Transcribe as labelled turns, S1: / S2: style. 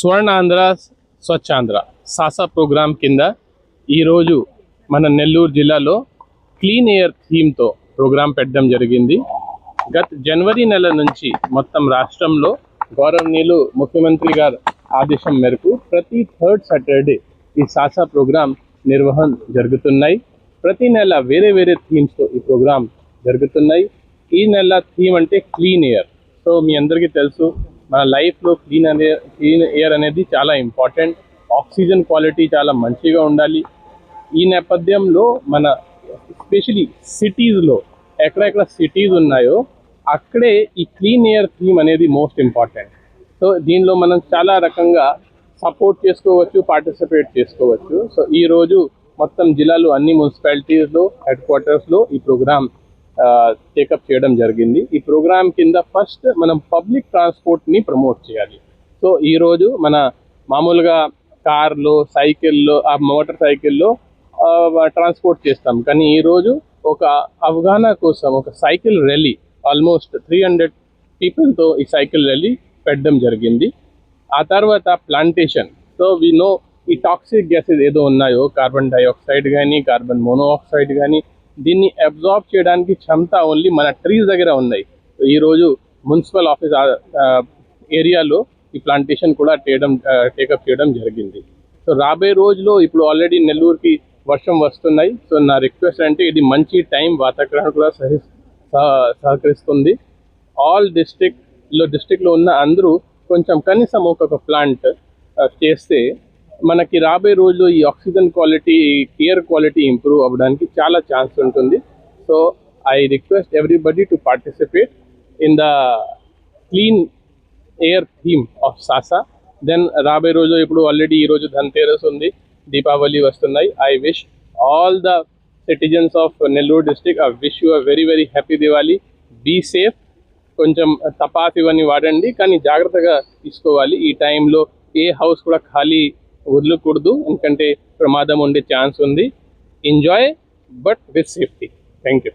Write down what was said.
S1: Swarnandhra Swachhandhra సాసా programme కింద ఈరోజు మన నెల్లూరు జిల్లాలో క్లీన్ ఎయిర్ థీమ్తో ప్రోగ్రాం పెట్టడం జరిగింది. గత జనవరి నెల నుంచి మొత్తం రాష్ట్రంలో గౌరవనీయులు ముఖ్యమంత్రి గారి ఆదేశం మేరకు ప్రతి థర్డ్ సాటర్డే ఈ సాసా ప్రోగ్రాం నిర్వహణ జరుగుతున్నాయి. ప్రతి నెల వేరే వేరే థీమ్స్తో ఈ ప్రోగ్రాం జరుగుతున్నాయి. ఈ నెల థీమ్ అంటే క్లీన్ ఎయిర్. సో మీ అందరికీ తెలుసు, మన లైఫ్లో క్లీన్ ఎయిర్ అనేది చాలా ఇంపార్టెంట్. ఆక్సిజన్ క్వాలిటీ చాలా మంచిగా ఉండాలి. ఈ నేపథ్యంలో మన ఎస్పెషలీ సిటీస్లో ఎక్కడెక్కడ సిటీస్ ఉన్నాయో అక్కడే ఈ క్లీన్ ఎయిర్ థీమ్ అనేది మోస్ట్ ఇంపార్టెంట్. సో దీనిలో మనం చాలా రకంగా సపోర్ట్ చేసుకోవచ్చు, పార్టిసిపేట్ చేసుకోవచ్చు. సో ఈరోజు మొత్తం జిల్లాలో అన్ని మున్సిపాలిటీస్లో హెడ్ క్వార్టర్స్లో ఈ ప్రోగ్రామ్ టేకప్ చేయడం జరిగింది. ఈ ప్రోగ్రామ్ కింద ఫస్ట్ మనం పబ్లిక్ ట్రాన్స్పోర్ట్ని ప్రమోట్ చేయాలి. సో ఈరోజు మన మామూలుగా కార్లో, సైకిల్లో, మోటార్ సైకిల్లో ట్రాన్స్పోర్ట్ చేస్తాం. కానీ ఈరోజు ఒక అవగాహన కోసం ఒక సైకిల్ ర్యాలీ ఆల్మోస్ట్ 300 పీపుల్తో ఈ సైకిల్ ర్యాలీ పెట్టడం జరిగింది. ఆ తర్వాత ప్లాంటేషన్. సో వీ నో ఈ టాక్సిక్ గ్యాసెస్ ఏదో ఉన్నాయో, కార్బన్ డైఆక్సైడ్ కానీ, కార్బన్ మోనోఆక్సైడ్ కానీ, దీన్ని అబ్జార్బ్ చేయడానికి క్షమత ఓన్లీ మన ట్రీస్ దగ్గర ఉన్నాయి. ఈరోజు మున్సిపల్ ఆఫీస్ ఏరియాలో ఈ ప్లాంటేషన్ కూడా టేకప్ చేయడం జరిగింది. సో రాబోయే రోజులో ఇప్పుడు ఆల్రెడీ నెల్లూరుకి వర్షం వస్తున్నాయి. సో నా రిక్వెస్ట్ అంటే ఇది మంచి టైం, వాతావరణం కూడా సహకరిస్తుంది. ఆల్ డిస్ట్రిక్ట్లో ఉన్న అందరూ కొంచెం కనీసం ఒక్కొక్క ప్లాంట్ చేస్తే మనకి రాబోయే రోజుల్లో ఈ oxygen quality, air quality improve అవ్వడానికి చాలా ఛాన్స్ ఉంటుంది. So I request everybody to participate in the clean air theme of సాసా. దెన్ రాబోయే రోజు ఇప్పుడు ఆల్రెడీ ఈరోజు ధన్తేరస్ ఉంది, దీపావళి వస్తున్నాయి. I wish all the citizens of Nellore district, I wish you a very very happy Diwali. Be safe. కొంచెం తపాస్ ఇవన్నీ వాడండి, కానీ జాగ్రత్తగా తీసుకోవాలి. ఈ టైంలో ఏ హౌస్ కూడా ఖాళీ వదలకూడదు, ఎందుకంటే ప్రమాదం ఉండే ఛాన్స్ ఉంది. Enjoy but with safety. Thank you.